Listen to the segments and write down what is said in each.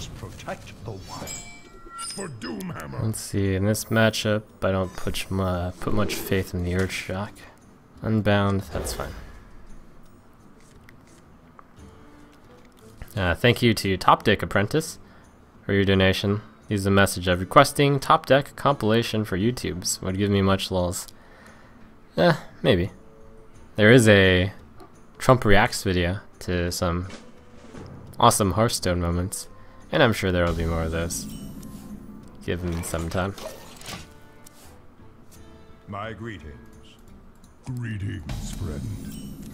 must protect the wild. For Doomhammer. Let's see, in this matchup, I don't put much faith in the Earthshock. Unbound, that's fine. Thank you to Top Deck Apprentice for your donation. Leaves a message of requesting Top Deck compilation for YouTubes. Would give me much lulz. Maybe. There is a Trump Reacts video to some awesome Hearthstone moments, and I'm sure there will be more of those. Give him some time. My greetings. Greetings, friend.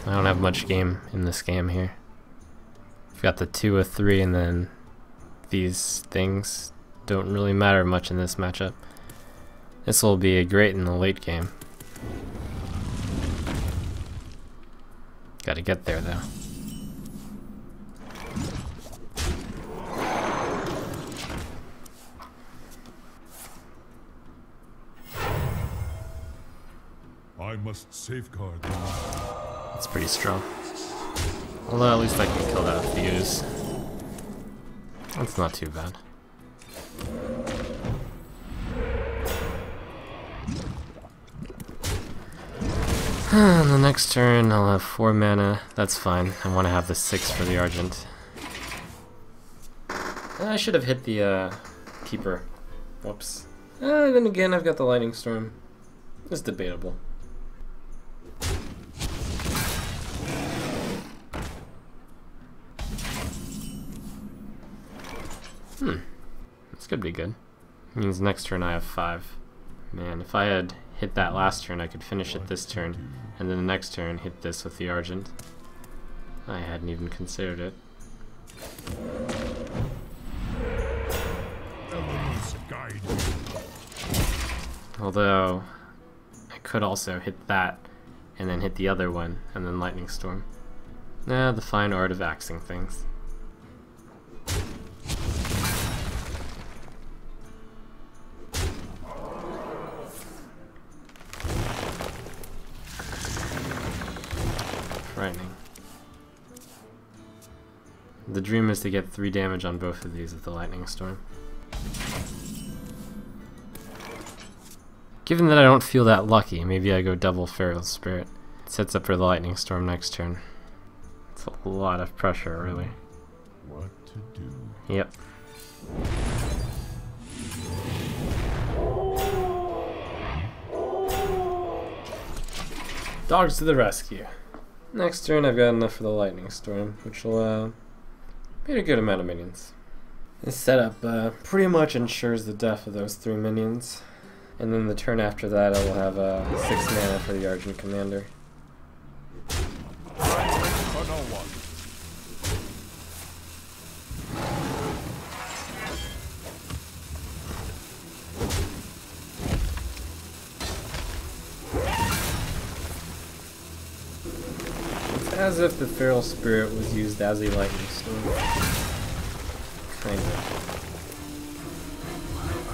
I don't have much game in this game here. I've got the 2 of 3, and then these things don't really matter much in this matchup. This will be great in the late game. Gotta get there though. I must safeguard them. That's pretty strong. Although at least I can kill that fuse. That's not too bad. On the next turn I'll have 4 mana. That's fine. I want to have the 6 for the Argent. I should have hit the Keeper. Whoops. Then again I've got the Lightning Storm. It's debatable. This could be good. Means next turn I have 5. Man, if I had hit that last turn, I could finish it this turn, and then the next turn hit this with the Argent. I hadn't even considered it. Although, I could also hit that, and then hit the other one, and then Lightning Storm. The fine art of axing things. Frightening. The dream is to get 3 damage on both of these with the Lightning Storm. Given that I don't feel that lucky, maybe I go double Feral Spirit. It sets up for the Lightning Storm next turn. It's a lot of pressure early. What to do? Yep. Dogs to the rescue. Next turn I've got enough for the Lightning Storm, which will be a good amount of minions. This setup pretty much ensures the death of those 3 minions. And then the turn after that I will have 6 mana for the Argent Commander. For no one. As if the Feral Spirit was used as a Lightning Storm. Kind of.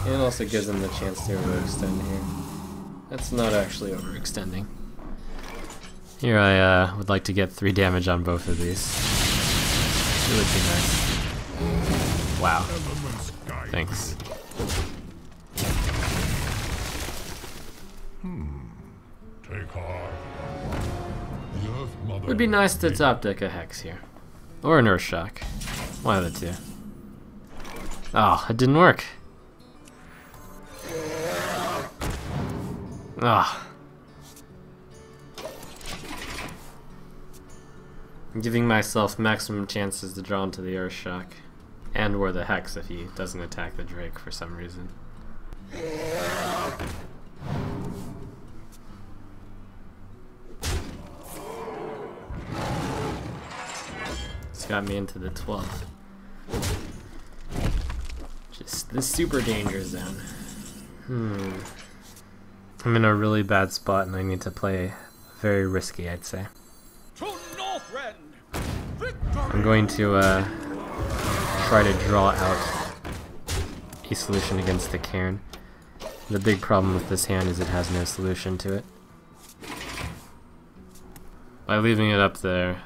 And it also gives them the chance to overextend here. That's not actually overextending. Here I would like to get 3 damage on both of these. It would be nice. Wow. Thanks. Take heart. It would be nice to top deck a Hex here. Or an Earthshock. One of the 2. Oh, it didn't work. Ah. I'm giving myself maximum chances to draw into the Earthshock. And or the Hex if he doesn't attack the Drake for some reason. It's got me into the 12. Just the super danger zone. I'm in a really bad spot and I need to play very risky, I'd say. I'm going to try to draw out a solution against the Cairn. The big problem with this hand is it has no solution to it. By leaving it up there,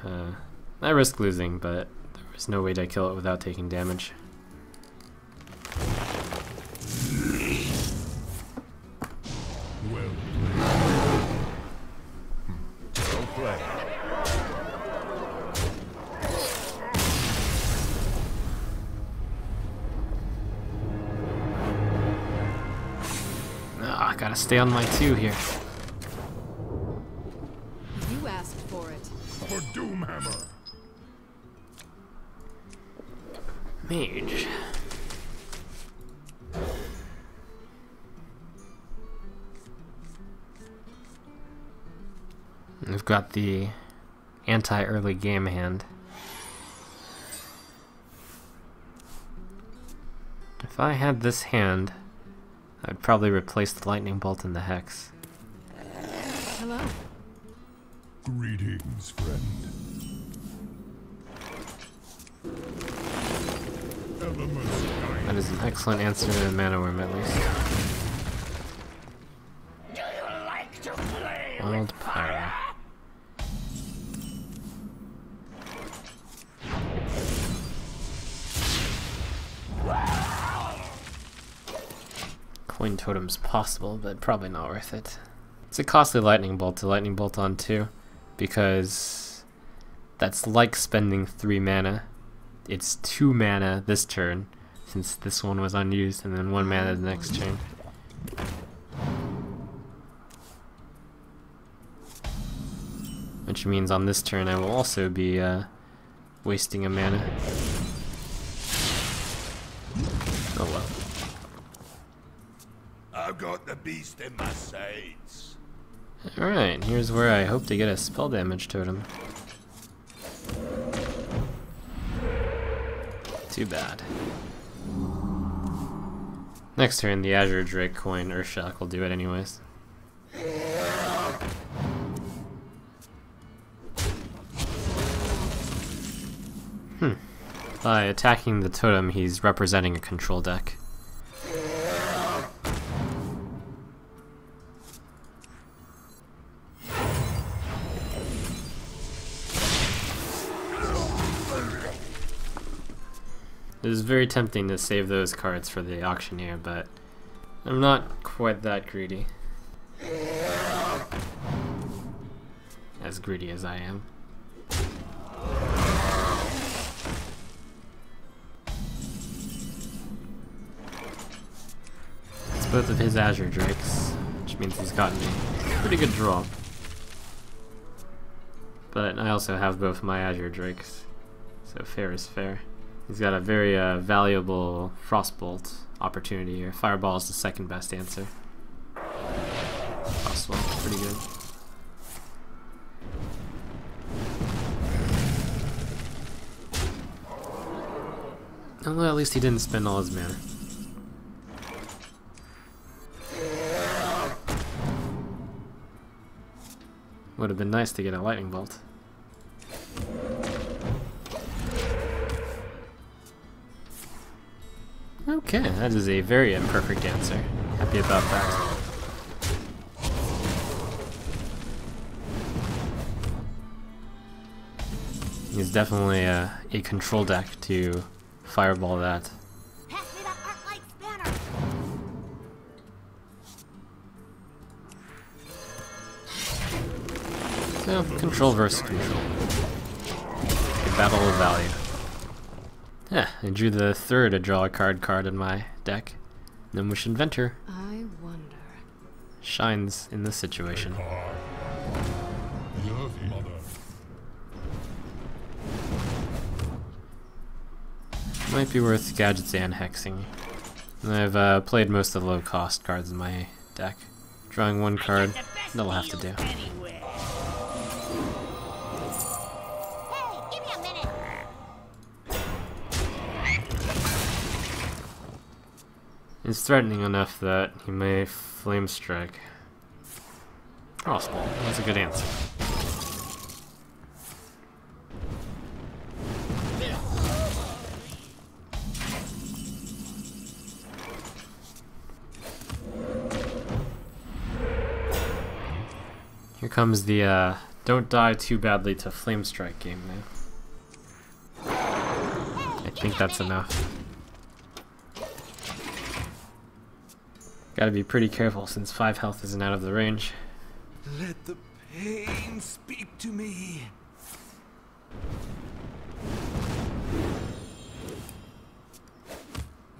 I risk losing, but there was no way to kill it without taking damage. Well played. I gotta stay on my 2 here. You asked for it. For Doomhammer. Mage. We've got the anti-early game hand. If I had this hand, I'd probably replace the lightning bolt and the hex. Hello. Greetings, friend. Elements guide. That is an excellent answer to a mana worm, at least. Do you like to play? Wild Pyro. Coin totem's possible, but probably not worth it. It's a costly lightning bolt to lightning bolt on 2, because that's like spending 3 mana. It's 2 mana this turn, since this one was unused, and then 1 mana the next turn. Which means on this turn I will also be wasting a mana. Oh well. I've got the beast in my sights. Alright, here's where I hope to get a spell damage totem. Too bad. Next turn, the Azure Drake coin Earthshock will do it anyways. By attacking the totem, he's representing a control deck. It is very tempting to save those cards for the auctioneer, but I'm not quite that greedy. As greedy as I am. It's both of his Azure Drakes, which means he's gotten a pretty good draw. But I also have both my Azure Drakes, so fair is fair. He's got a very valuable Frostbolt opportunity here. Fireball is the second best answer. Frostbolt's pretty good. Well, at least he didn't spend all his mana. Would have been nice to get a lightning bolt. Okay, that is a very imperfect answer. Happy about that. He's definitely a control deck to fireball that. Pass me that Arc-Light Spanner. So, control versus control. A battle of value. Yeah, I drew the third to draw a card in my deck. Gnomish Inventor I wonder. shines in this situation. Love mother. Might be worth gadgets and hexing. And I've played most of the low-cost cards in my deck. Drawing 1 card, that'll have to do. Anyway. Hey, give me a minute. It's threatening enough that he may Flame Strike. Crossbow, that's a good answer. Here comes the don't die too badly to Flame Strike game now. I think that's enough. Gotta be pretty careful since 5 health isn't out of the range. Let the pain speak to me.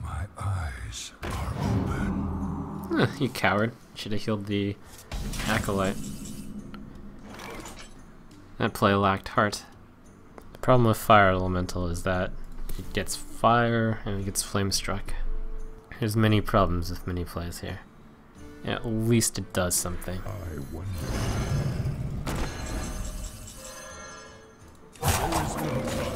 My eyes are open. You coward. Should have healed the acolyte. That play lacked heart. The problem with fire elemental is that it gets fire and it gets flame struck. There's many problems with mini plays here. At least it does something. I wonder. There is no time.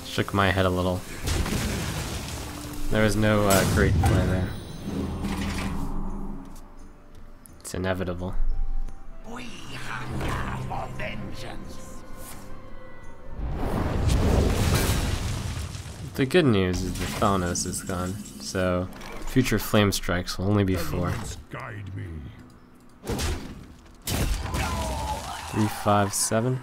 Shook my head a little. There was no great play there. It's inevitable. We hunger for vengeance. The good news is the Thanos is gone, so future flame strikes will only be 4. Elements guide me. 3, 5, 7.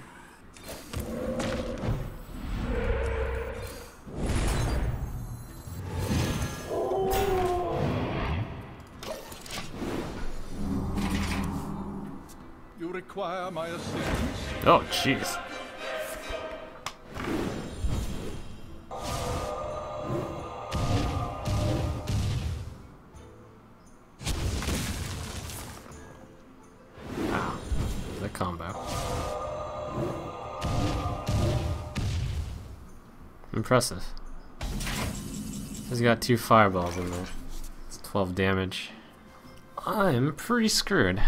You require my assistance. Oh, jeez. Wow, the combo. Impressive. He's got 2 fireballs in there. It's 12 damage. I'm pretty screwed.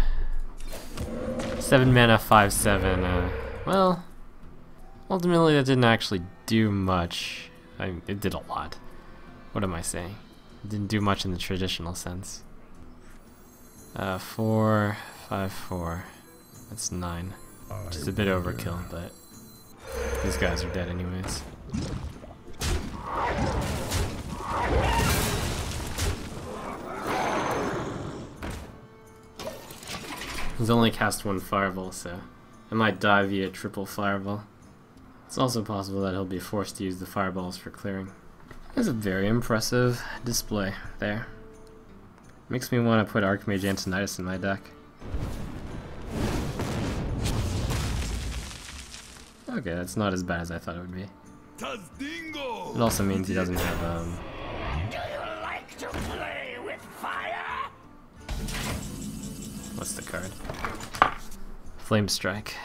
7 mana, 5/7. Well, ultimately that didn't actually do much. It did a lot. What am I saying? It didn't do much in the traditional sense. 4, 5, 4. That's 9. Which is a bit overkill, but these guys are dead anyways. He's only cast 1 fireball, so I might die via triple fireball. It's also possible that he'll be forced to use the fireballs for clearing. That's a very impressive display there. Makes me want to put Archmage Antonidas in my deck. Okay, that's not as bad as I thought it would be. It also means he doesn't have, Do you like to play with fire? what's the card? Flame Strike.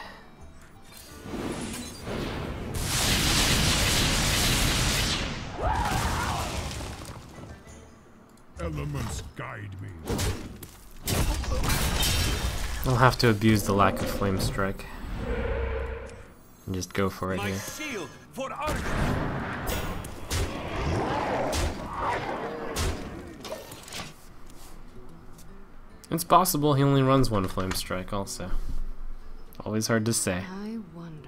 Elements guide me. I'll have to abuse the lack of Flame Strike. And just go for it My here. shield for Arch. It's possible he only runs 1 Flame Strike also. Always hard to say. I wonder.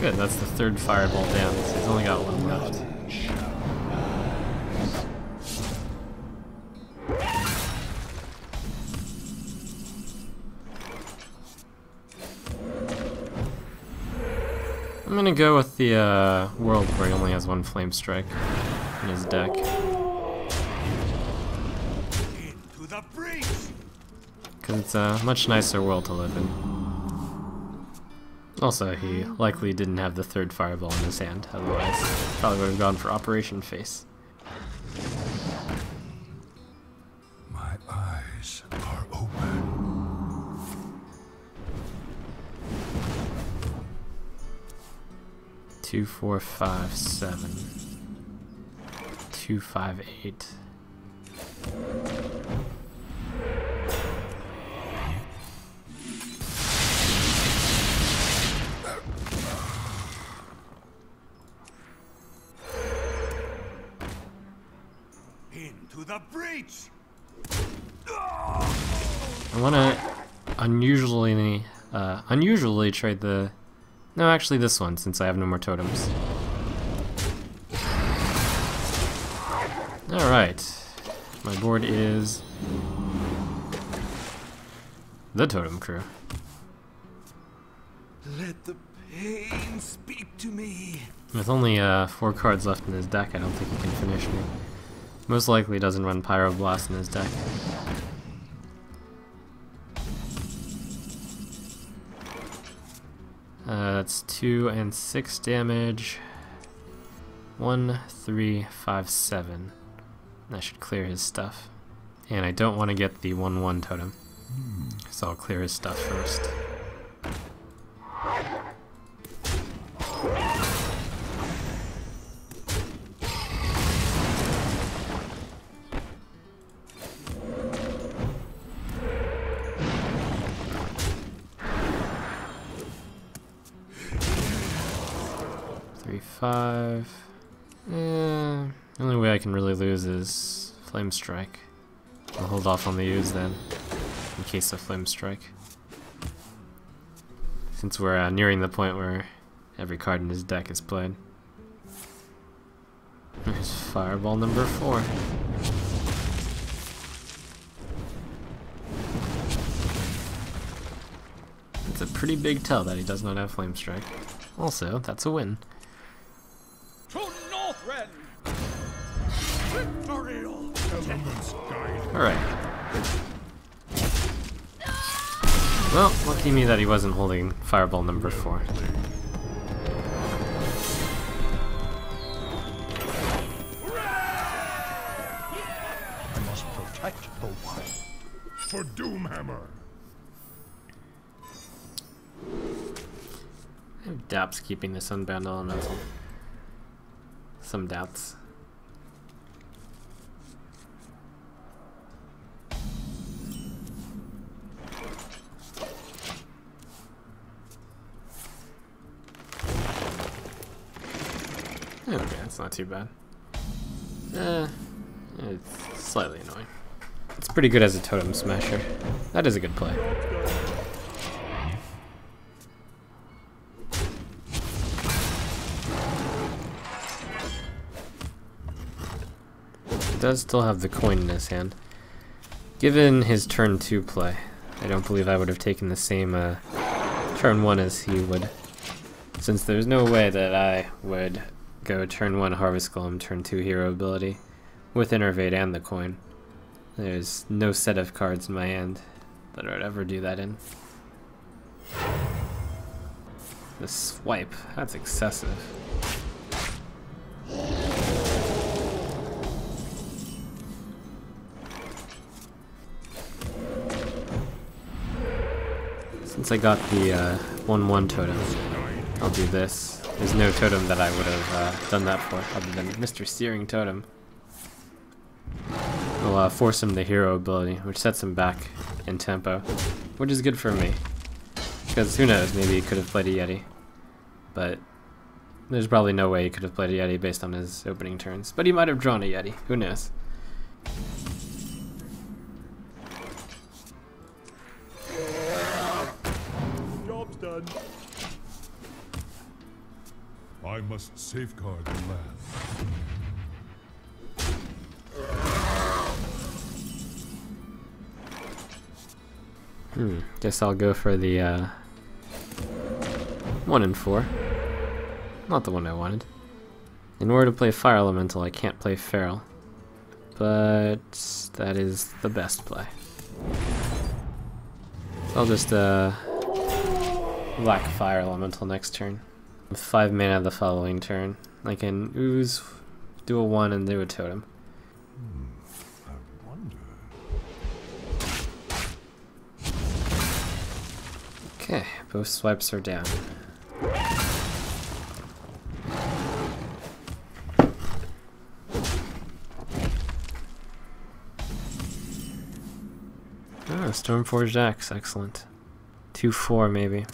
Good, that's the 3rd fireball down, so he's only got 1 left. I'm gonna go with the world where he only has 1 Flame Strike in his deck. Into the breach. Because it's a much nicer world to live in. Also, he likely didn't have the 3rd fireball in his hand, otherwise probably would have gone for Operation Face. My eyes are open. 2, 4, 5, 7. 2, 5, 8. Into the breach. I want to unusually trade the No, actually this one, since I have no more totems. Alright. My board is the Totem Crew. Let the pain speak to me. With only 4 cards left in his deck, I don't think he can finish me. Most likely doesn't run Pyroblast in his deck. That's 2 and 6 damage. 1, 3, 5, 7. That should clear his stuff. And I don't want to get the 1/1 totem, so I'll clear his stuff first. Three, 5. The only way I can really lose is Flame Strike. I'll hold off on the use then, in case of Flame Strike. Since we're nearing the point where every card in his deck is played. There's Fireball number 4. It's a pretty big tell that he does not have Flame Strike. Also, that's a win. To Northrend! Victorial! Elements guide. Alright. Well, lucky me that he wasn't holding Fireball number 4. I must protect the one. For Doomhammer! I have doubts keeping this Unbound Elemental. Some doubts. Okay, that's not too bad. It's slightly annoying. It's pretty good as a Totem Smasher. That is a good play. He does still have the coin in his hand. Given his turn 2 play, I don't believe I would have taken the same turn 1 as he would. Since there's no way that I would go turn 1 Harvest Golem, turn 2 Hero Ability with Innervate and the coin. There's no set of cards in my hand that I would ever do that in. The swipe, that's excessive. Since I got the 1/1 totem, I'll do this. There's no totem that I would have done that for other than Mr. Searing Totem. I'll force him the hero ability, which sets him back in tempo, which is good for me. Because who knows, maybe he could have played a Yeti. But there's probably no way he could have played a Yeti based on his opening turns. But he might have drawn a Yeti, who knows. Job's done. I must safeguard the land. Guess I'll go for the 1 and 4. Not the one I wanted. In order to play Fire Elemental, I can't play Feral. But that is the best play. I'll just whack Fire Elemental next turn. With 5 mana the following turn, I can ooze, do a 1, and do a totem. I wonder. Okay, both swipes are down. Ah, Stormforged Axe, excellent. 2/4 maybe.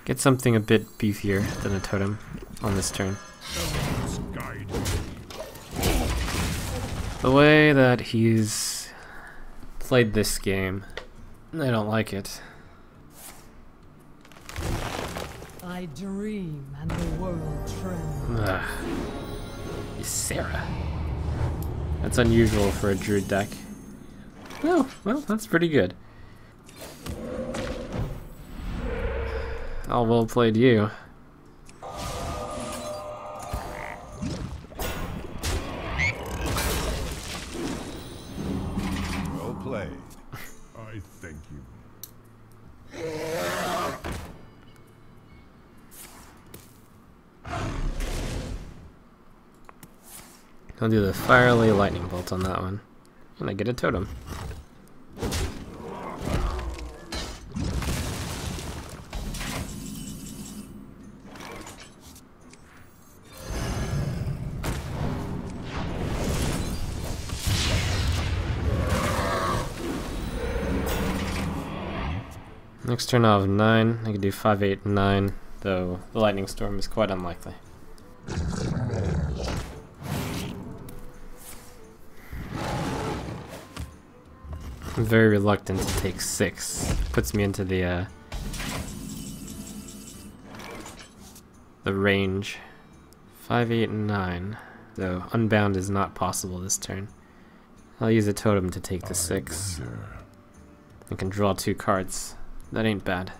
Get something a bit beefier than a totem on this turn. Elements guide me. The way that he's played this game, I don't like it. I dream and the world trembles. Ugh. Sarah. That's unusual for a Druid deck. Oh, well, that's pretty good. Oh, well played you. Well played. I thank you. I'll do the Firely Lightning Bolt on that one. And I get a totem. Next turn I'll have 9. I can do 5, 8, 9, though the Lightning Storm is quite unlikely. I'm very reluctant to take 6. Puts me into the range. 5, 8, and 9. Though Unbound is not possible this turn. I'll use a totem to take the 6. I can draw 2 cards. That ain't bad.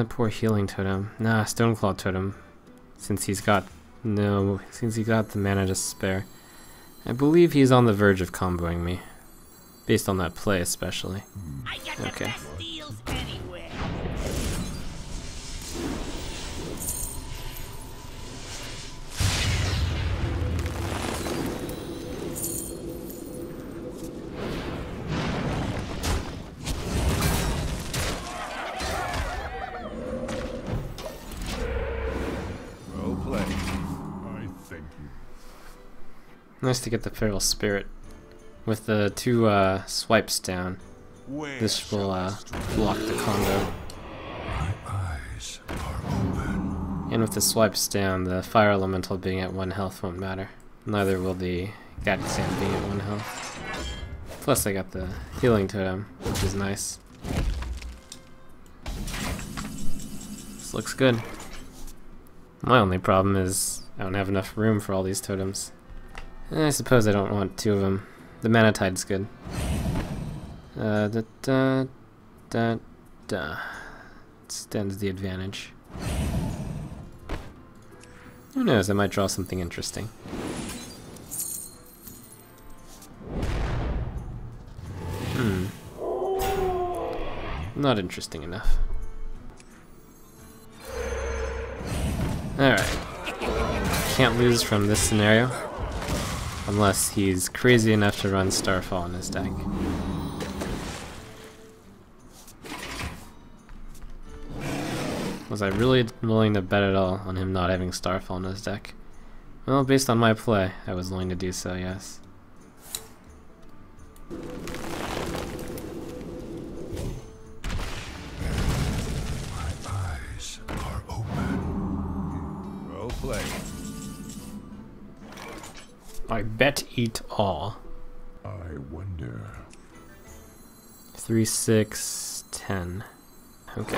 Poor healing totem. Nah, Stoneclaw totem. Since he's got the mana to spare. I believe he's on the verge of comboing me. Based on that play especially. I got the Okay. best deals anywhere. Well played. I thank you. Nice to get the Feral Spirit. With the 2 swipes down, Where this will shall I strike? block the combo. My eyes are open. And with the swipes down, the Fire Elemental being at 1 health won't matter. Neither will the Gatsand being at 1 health. Plus I got the healing totem, which is nice. This looks good. My only problem is I don't have enough room for all these totems. I suppose I don't want 2 of them. The Mana Tide's good. Extends the advantage. Who knows, I might draw something interesting. Not interesting enough. Alright. Can't lose from this scenario. Unless he's crazy enough to run Starfall in his deck. Was I really willing to bet at all on him not having Starfall in his deck? Well, based on my play, I was willing to do so, yes. My eyes are open. Well played. I bet eat all. I wonder. 3, 6, 10. Okay.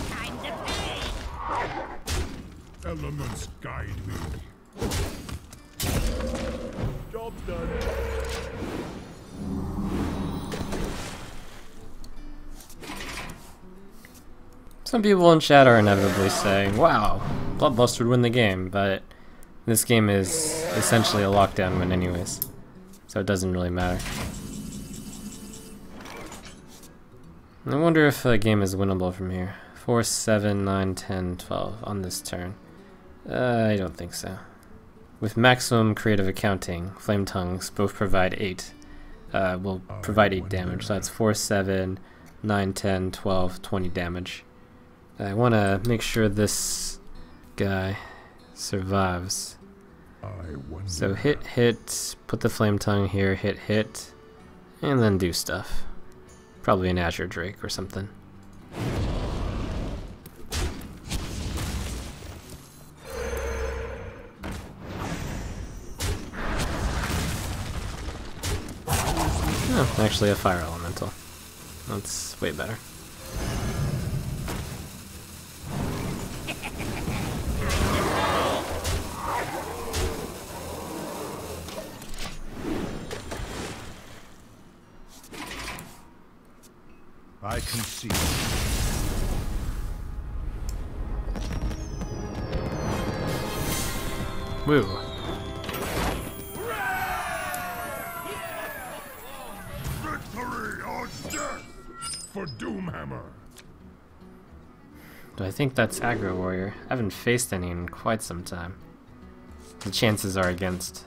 Time to play. Elements guide me. Job's done. Some people in chat are inevitably saying, wow, Bloodlust would win the game, but this game is essentially a lockdown win anyways, so it doesn't really matter. I wonder if a game is winnable from here. 4, 7, 9, 10, 12 on this turn. I don't think so. With maximum creative accounting, Flame Tongues both provide 8. Will provide 8 damage, so that's 4, 7, 9, 10, 12, 20 damage. I want to make sure this guy survives. I wonder. So hit, hit, put the Flame Tongue here, hit, hit, and then do stuff. Probably an Azure Drake or something. Actually, a fire elemental. That's way better. I can see. Woo. Victory or death for Doomhammer. Do I think that's aggro warrior? I haven't faced any in quite some time. The chances are against.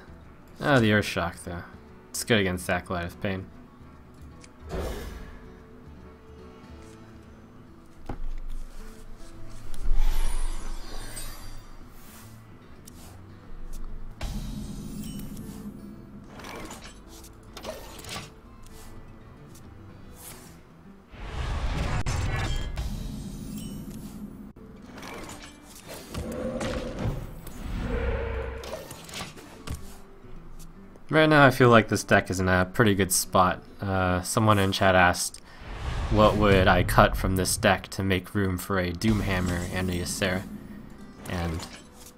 Oh, the Earth Shock though. It's good against Acolyte of Pain. Right now I feel like this deck is in a pretty good spot. Someone in chat asked, what would I cut from this deck to make room for a Doomhammer and a Ysera? And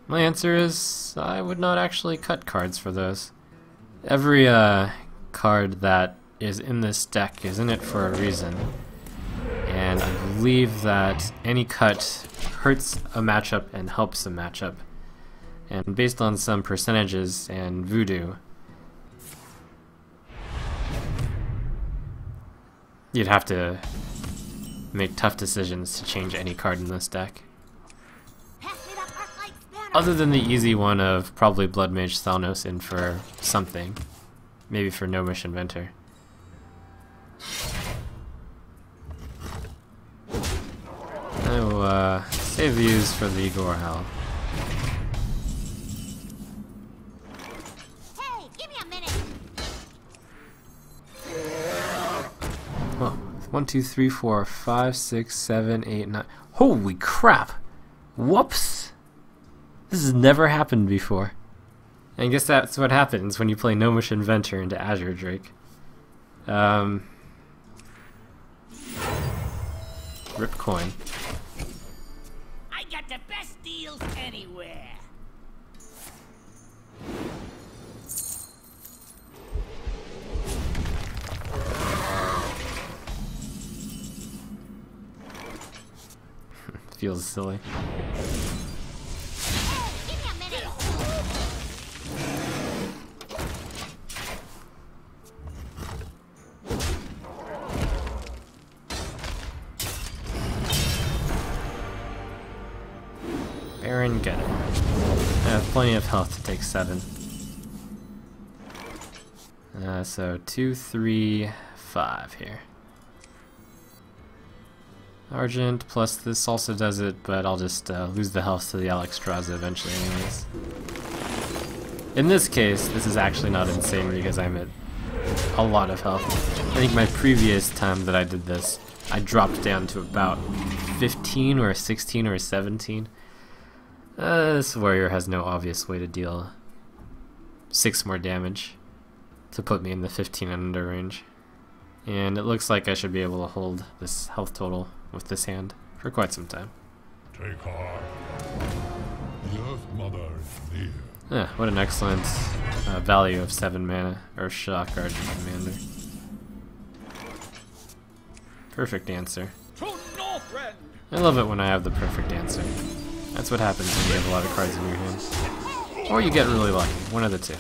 my answer is, I would not actually cut cards for those. Every card that is in this deck is in it for a reason. And I believe that any cut hurts a matchup and helps a matchup. And based on some percentages and voodoo, you'd have to make tough decisions to change any card in this deck. Other than the easy one of probably Blood Mage Thalnos in for something. Maybe for Gnomish Inventor. I will save views for the Igor Hell. Hey, give me a minute. Well, 1, 2, 3, 4, 5, 6, 7, 8, 9. Holy crap! Whoops! This has never happened before. And I guess that's what happens when you play Gnomish Inventor into Azure Drake. Rip coin. I got the best deals anywhere. Feels silly. Hey, give me a minute. Baron, get it. I have plenty of health to take 7. So 2, 3, 5 here. Argent plus this also does it, but I'll just lose the health to the Alexstrasza eventually anyways. In this case, this is actually not insane because I'm at a lot of health. I think my previous time that I did this, I dropped down to about 15 or 16 or 17. This warrior has no obvious way to deal 6 more damage to put me in the 15 and under range. And it looks like I should be able to hold this health total with this hand for quite some time. Take heart. The Earth Mother is near. What an excellent value of 7 mana, Earth Shock Guardian Commander. Perfect answer. I love it when I have the perfect answer. That's what happens when you have a lot of cards in your hand. Or you get really lucky, one of the two.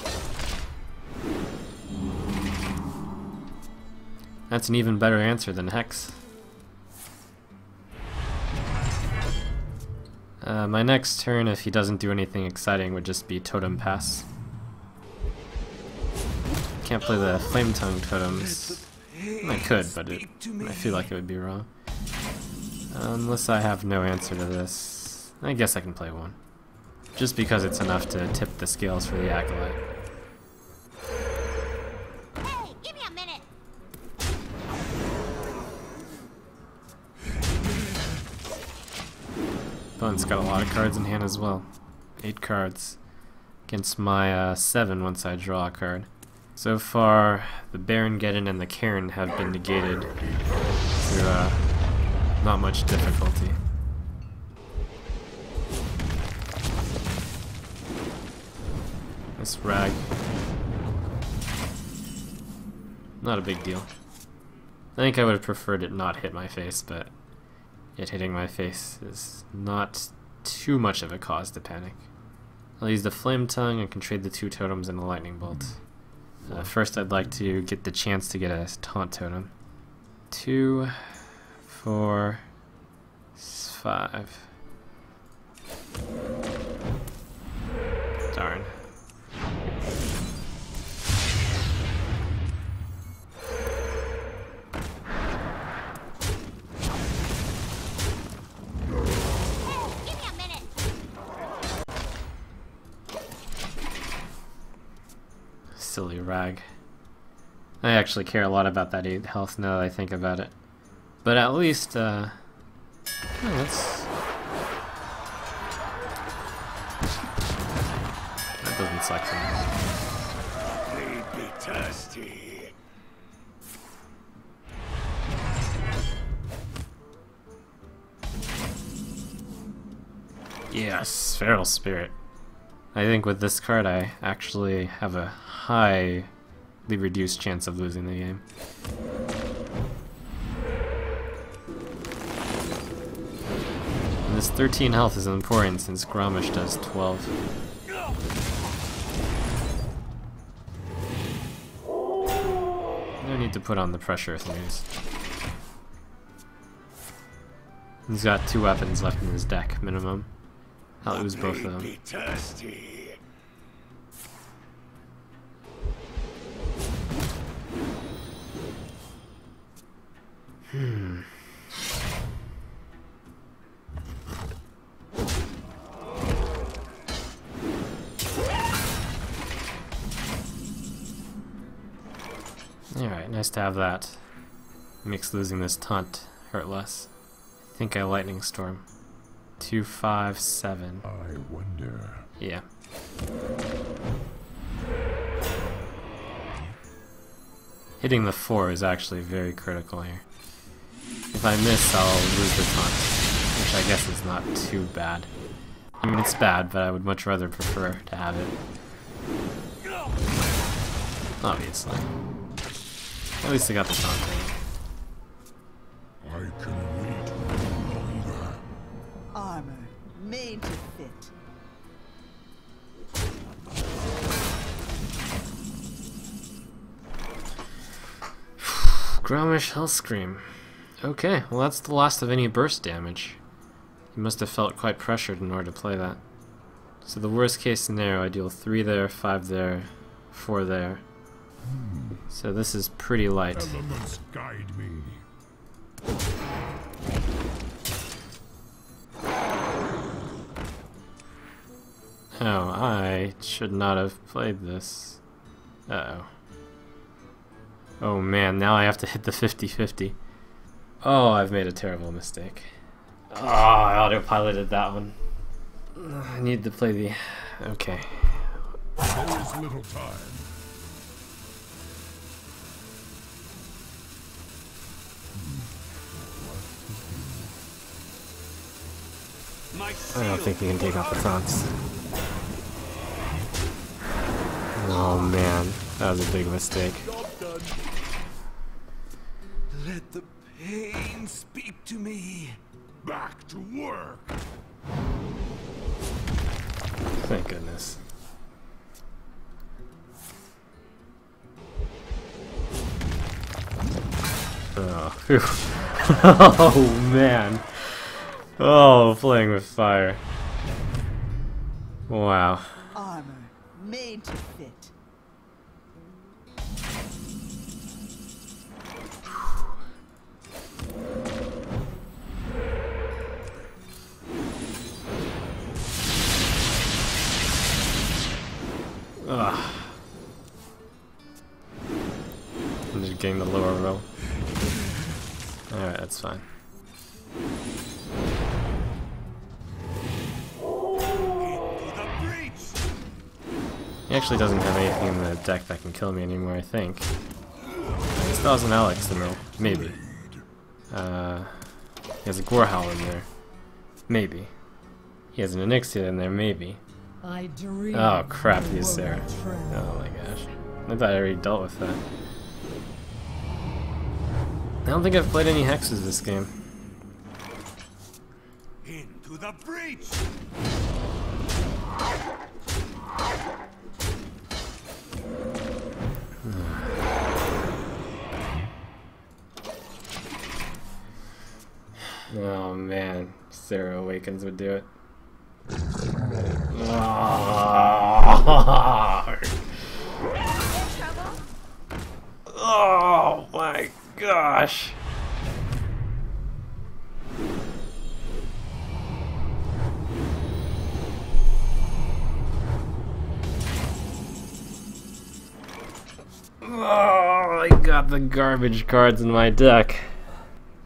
That's an even better answer than Hex. My next turn, if he doesn't do anything exciting, would just be Totem Pass. Can't play the Flame Tongue Totems. I could, but I feel like it would be wrong. Unless I have no answer to this, I guess I can play one. Just because it's enough to tip the scales for the Acolyte. Hey, give me a minute. Opponent's got a lot of cards in hand as well. 8 cards against my 7 once I draw a card. So far, the Baron Geddon and the Cairn have been negated through not much difficulty. This rag, not a big deal. I think I would have preferred it not hit my face, but it hitting my face is not too much of a cause to panic. I'll use the Flame Tongue and can trade the 2 totems and the Lightning Bolt. First I'd like to get the chance to get a Taunt Totem. 2, 4, 5. Darn. Silly rag. I actually care a lot about that 8 health now that I think about it. But at least, let's... That doesn't suck for me. They'd be thirsty. Yes, Feral Spirit. I think with this card I actually have a highly reduced chance of losing the game. And this 13 health is important since Grommash does 12. No need to put on the pressure things. He's got 2 weapons left in his deck, minimum. I'll lose both of them. Be thirsty. Alright, nice to have that. Makes losing this taunt hurt less. I think I Lightning Storm. 2, 5, 7. I wonder. Yeah. Hitting the 4 is actually very critical here. If I miss, I'll lose the taunt, which I guess is not too bad. I mean, it's bad, but I would much rather prefer to have it. Obviously. At least I got the taunt. I can wait no longer. Armor made to fit. Grommash Hellscream. Okay, well that's the last of any burst damage. He must have felt quite pressured in order to play that. So the worst case scenario, I deal 3 there, 5 there, 4 there. So this is pretty light. Elements guide me. Oh, I should not have played this. Uh-oh. Oh man, now I have to hit the 50-50. Oh, I've made a terrible mistake. Oh, I autopiloted that one. I need to play the... Okay. There is little time. I don't think he can take off the taunts. Oh man, that was a big mistake. Let the pain speak to me. Back to work. Thank goodness. Oh, phew. Oh man. Oh, playing with fire. Wow. Armor made to fit. Ugh. I'm just getting the lower row. Alright, that's fine. He actually doesn't have anything in the deck that can kill me anymore, I think. He still has an Alex in there. Maybe. He has a Gorehowl in there. Maybe. He has an Onyxia in there, maybe. Oh crap, he has Sarah. Oh my gosh. I thought I already dealt with that. I don't think I've played any hexes this game. Into the breach! Oh man, Sarah Awakens would do it. Oh my gosh. Oh, I got the garbage cards in my deck.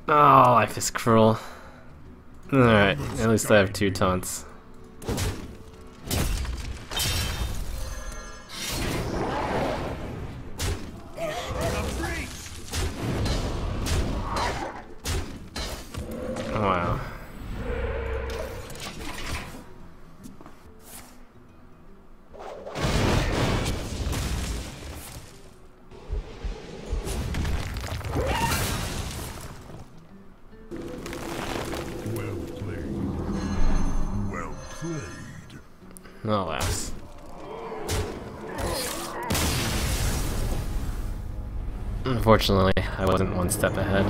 Oh, life is cruel. Alright, at least I have 2 taunts. Wow. Well played. Well played. Alas. Unfortunately, I wasn't one step ahead.